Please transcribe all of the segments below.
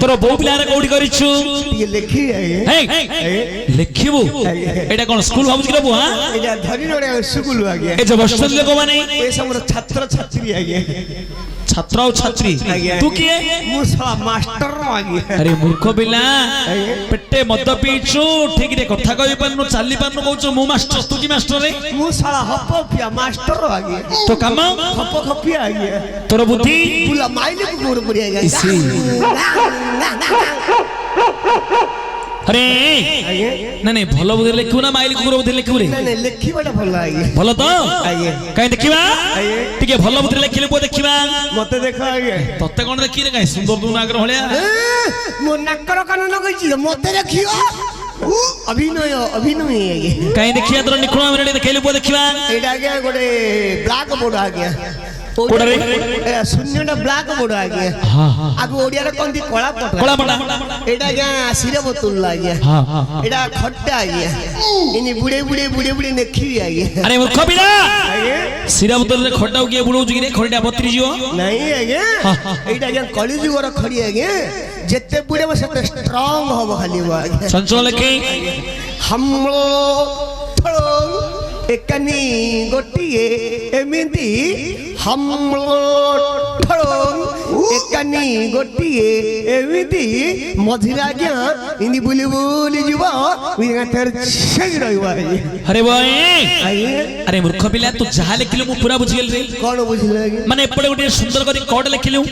तोर बो पिलारे कोडी करिछु ये लिखी हे लिखिबो एटा कोन स्कूल भाबु कि रबो हां एटा धरी नोडे स्कूल आ गया ए जो बस्टन लोक माने ए समर छात्र छात्री आ गया छात्र और छात्री तू किए मुसा मास्टर आ गया अरे मूर्ख पिला पेटे मद पीछु ठीक रे कथा कहि पानु चाली पानु कहू मु मास्टर तू की मास्टर रे मुसा हप्पिया मास्टर आ गया तो काम हप्पिया आ गया तोर बुद्धि पुला माइले को गोर पड़ी आ गया इसी अरे नहीं नहीं भलो बुद्धि लिखु ना माइल कुकुर बुद्धि लिखु रे नहीं नहीं लिखिबाटा भलो आ गया भलो तो काई देखिबा टिके भलो बुद्धि लिखिले पो देखिबा मते देखा आ गया तते कोन देखि रे काई सुंदर दू नागर होलिया मो नाकर कान लगैछि मते देखियो अभिनय काई देखिया तोर निखुणा मेरे देखैले पो देखिबा एटा गया गोटे ब्लैक बोर्ड आ गया कोडा रे शून्यटा ब्लैक बोर्ड आ गया हां हां आगु ओडिया रे कोनती कोला पटा एटा गया सिरे बोतल ला गया हां हां एटा खट्टा आ गया इनी बुडे बुडे नेखी आ गया अरे मूर्ख पिला सिरा बोतल रे खट्टा के बुडौ जी रे खड़िया बत्री जियो नहीं आ गया एटा गया कली जुगर खड़ी आ गया जेते बुडे में सेते स्ट्रांग होबो खाली बा संचल लेके हमलो थोड़ो एकनी गोटिए एमिति हमलो थोड़ो एकनी गोटिए एमिति मझिरा गया इनी बुली बुली जीवा विगा तेर छेग रहबा अरे भाई अरे मूर्ख पिला तू जहा लिखिलु मु पूरा बुझ गेल रे कोन बुझले माने एपडे गोटे सुंदर करी कोड लिखिलु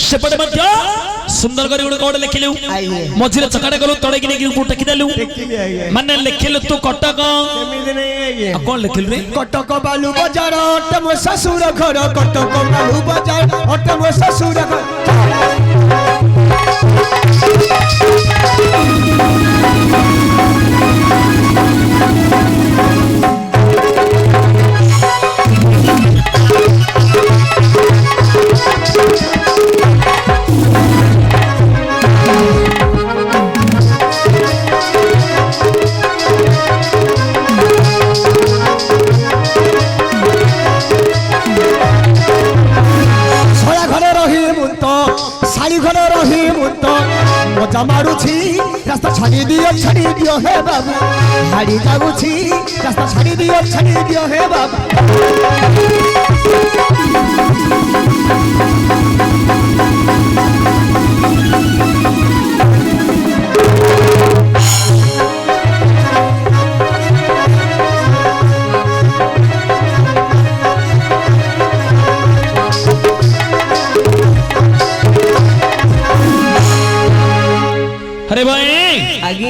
सेपडे मध्य सुंदर करी गोटे कोड लिखिलु मझिरा चकाडे गलु तळे कि नेकी ऊपर टेकी देलु माने लिखिलु तू कटक एमिति नहीं आ कोन लिखिलु रे कटक बालू बाजार अटम ससुर घर कटक बालू बाजार अटम ससुर घर मजा मारुछि रास्ता छाड़ी दियो हे बाबू हाड़ी जागुछि रास्ता छाड़ी दियो हे बाबू अरे भाई आगे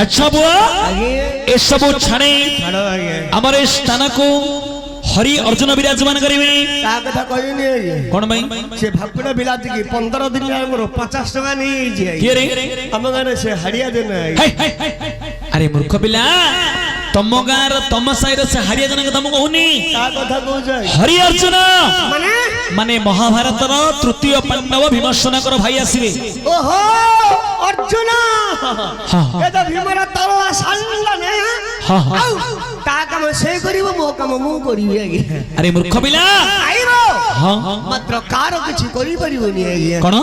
अच्छा बुआ आगे ए सब छाणे हमर स्थान को हरि अर्जुन विराजमान करिवे ता कथा कहनी कोन भाई से भाकुड़ा बिलाती की 15 दिन हमरो 50 टका नहीं जे के रे हम गाने से हरिया देना अरे मूर्ख पिला तम गार तम साइर से हरिया जन तम कहूनी ता कथा कहू हरि अर्जुन माने महाभारत रो तृतीय पांडव भीमसेनकर भाई आसीबे ओहो अर्जुन ए तो भीमरा तलवा सानला ने हां ता काम से करिवो मो काम मु करिवे आगे अरे मूर्ख पिला आइबो हां मात्र कार किछि करि परिवोनी आगे कोन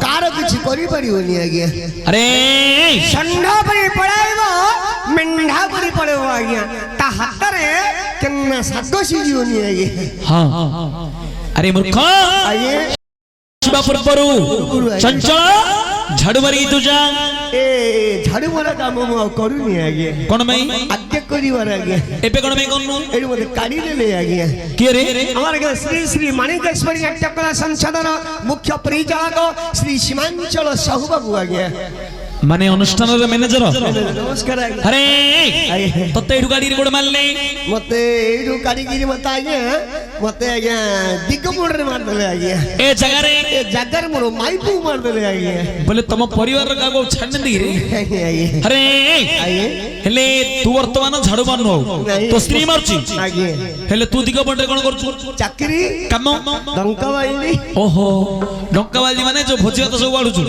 कार किछि करि परिवोनी आगे अरे संढा परि पड़ाइबो मेंढा परि पड़ेबो आगे ता हाथ रे केन्ना सागो सिजिवोनी आगे हां अरे मूर्ख आगे शिवा पुरपरु चंचल झाड़ू मारी तू जा ए झाड़ू मारा काम मु करूनी आगे कोन भाई आगे करिवार आगे एबे कोन भाई कोनु एडी मते काडी ले आगे के रे हमारे के श्री श्री माणिकेश्वरी नाट्यकला संसदर मुख्य परिचालक श्री सीमांचल साहू बाबू आगे माने अनुष्ठान रे मैनेजर नमस्कार अरे तते एडु गाड़ी रे गोड मारले मते एडु कारीगिरी मते आगे मते आगे दिगमोड़ रे मार देले आगे ए जगह रे ए जगर मोर माइपू मार देले आगे बोले तम परिवार का को छान दी रे आगे अरे हेले तू वर्तमान झाड़ू मारनो तो स्त्री मारची आगे हेले तू दिग बटे कोन करछु चाकरी काम डंका बाइली ओहो डंका बाइली माने जो भोजिया तो सब बाडुछु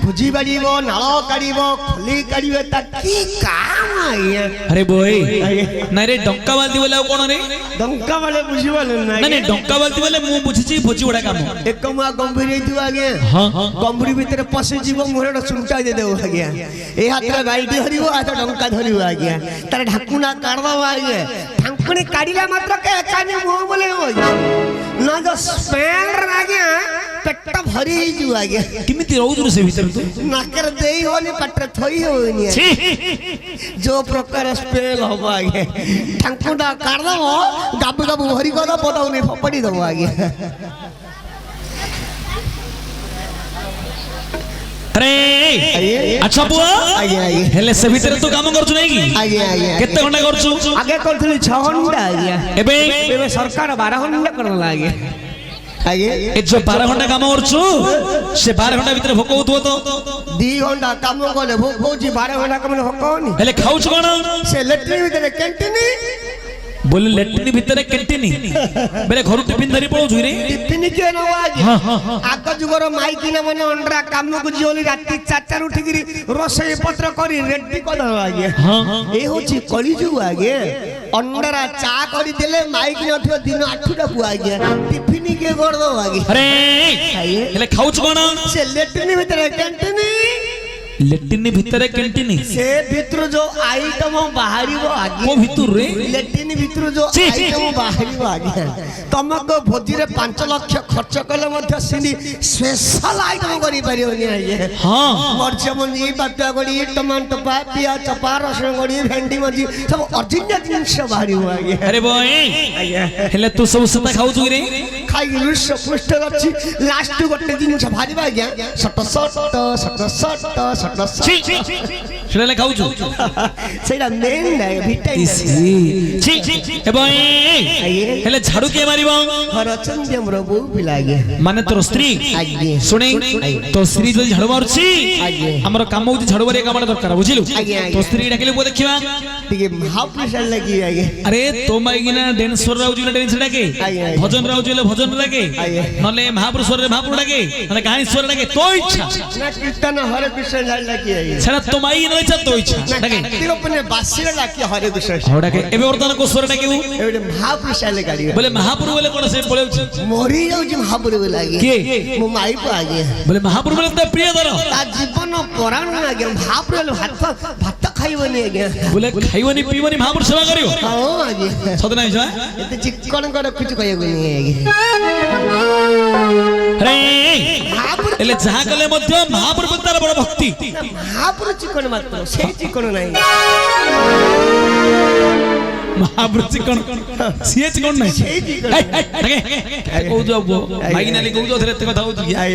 भुजी बाड़ीबो नाଳ काढीबो खली काढीबो ता की काम ଆଜ୍ଞା ଆରେ ବୋଇ ଆଜ୍ଞା ନାଇଁ ରେ ଡଙ୍କା ବାଲ୍ଟି ବୋଲେ ଆଉ କଣ ରେ ଡଙ୍କା ବେଳେ ବୁଝିପାରିଲୁ ନା ନାଇଁ ନାଇଁ ଡଙ୍କା ବାଲ୍ଟି ବୋଲେ ମୁଁ ବୁଝିଛି ଭୋଜି ଗୁଡା କାମ ଏକ ମୁଆ ଗମ୍ଭୀର ହେଇଥିବ ଆଜ୍ଞା ହଁ ଗମ୍ଭୀର ଭିତରେ ପଶିଯିବ ମୁହଁରେ ଗୋଟେ ଚୁଣ୍ଟା ଦେଇଦେବ ଆଜ୍ଞା ଏ ହାତରେ ବାଲ୍ଟି ଧରିବ ହାତ ଡଙ୍କା ଧରିବ ଆଜ୍ଞା ତାର ଢାକୁଣା କାଢିଦବ ଆଜ୍ଞା ଢାଙ୍କୁଣି କାଢିଲା ମାତ୍ର ଏକାନି ମୁହଁ ବୋଲେ ନା ତ ସ୍ମେଲ ଆଜ୍ଞା ପେଟ ଭରି ହେଇଯିବ ଆଜ୍ଞା କେମିତି ରହୁଛୁ ସେ ଭିତରେ ତୁ ନାକରେ ଦେଇ ହବନି ପାଟିରେ ଥୋଇ ହବନି ଯୋଉ ପ୍ରକାର ସ୍ମେଲ ହବ ଆଜ୍ଞା ଢାଙ୍କୁଣା କାଢିଦବ ଗାବୁ ଗାବୁ ଭରି କରିଦବ ପଦାକୁ ଫୋପାଡ଼ି ଦବ ଆଜ୍ଞା ଆରେ ଆଚ୍ଛା ପୁଅ ଆଜ୍ଞା ଆଜ୍ଞା ହେଲେ ସେ ଭିତରେ ତୁ କାମ କରୁଛୁ ନାଇଁ କି ଆଜ୍ଞା ଆଜ୍ଞା କେତେ ଘଣ୍ଟା କରୁଛୁ ଆগে କରୁଥିଲି 6 ଘଣ୍ଟା ଆଜ୍ଞା ଏବେ ଏବେ ସରକାର 12 ଘଣ୍ଟା କରିଦେଲା ଆଜ୍ଞା ଆଜ୍ଞା ଏ ଯୋଉ 12 ଘଣ୍ଟା କାମ କରୁଛୁ ସେ 12 ଘଣ୍ଟା ଭିତରେ ଭୋକ ହଉଥିବ ତ 2 ଘଣ୍ଟା କାମ କଲେ ଭୋକ ହଉଛି 12 ଘଣ୍ଟା କାମ ଭୋକ ହଉନି ହେଲେ ଖାଉଛୁ କଣ ସେ ଲେଟ୍ରିନ୍ ଭିତରେ କ୍ୟାଣ୍ଟିନ୍ बोले लेट्रिन भितर कैंटीन बेले घर टिफिन धरी पळौछु रे टिफिन के न आगे आग जुगर माइकिना माने अंडरा काम को जियोली राती 4 उठी गिरी रोसई पत्र करी रेडी कर दो आगे ए होची कली जु आगे अंडरा चा करी देले माइकिना उठियो दिन 8टा को आगे टिफिन के कर दो आगे अरे हेले खाउछु कोन से लेट्रिन भीतर कैंटीन लेट्रिन भितर कैंटीन से भीतर जो आइटम बाहरिबो आगे को भीतर रे लेट्रिन भीतर जो आइटम बाहरिबो आगे तुमको भोजी रे 5 लाख खर्च कले मध्य सिनी स्पेशल आइटम करी परियोनी आगे हां मरचा मंजी बाटा गडी टमाटो पा पियाज चपा रसुन गडी भेंडी मंजी सब ओरिजिनल जिनिस बाहरिबो आगे अरे बोय आगे हेले तू सब सता खाउछु रे खाई लुस पुष्ट अछि लास्ट गोटे जिनिस बाहरिबो आगे सट सेले खाउछु सेटा मेन है विटामिन छी ए बोय हेले झाड़ू के मारिबो घर चंदे हमरो बो पिलागे माने तोर स्त्री आगे सुने तो स्त्री जो झाड़ू मारुची हमर काम होती झाड़ू मारिया काम दरकार बुझिलु तो स्त्री डाकिले बो देखिबा ठीक महापुरुष लगी आगे अरे तो माइगिना डेंसर राउजी डेंस डाके भजन राउजी भजन डाके नले महापुरुष रे महापुरुष डाके नले कहानी स्वर डाके तो इच्छा ना कीर्तन हरे कृष्ण लगी आगे छड़ा तो माई न इच्छा तो इच्छा डाके तीर अपने बासिर लाकी हरे कृष्ण हो डाके एबे वर्तमान को स्वर डाके एबे महापुरुष लगी बोले महापुरुष बोले कोन से बोले मोरी जाउजी महापुरुष लागे के मो माई को आगे बोले महापुरुष बोले तो प्रिय दर ता जीवन पुराण आगे महापुरुष भात खाइबनी आगे बोले खाइबनी पीबनी महापुरुष सेवा करियो हां आगे सदना इच्छा एते चिकन कर कुछ कहबो नहीं आगे अरे एले जहा कले मध्य महापुरुष तार बड़ भक्ति महापुरुष चिकन मात्र से चिकन नहीं महापुरुष चिकन सीए चिकन नहीं कहू जो भाई नाली कहू जो थरे कथा हो आए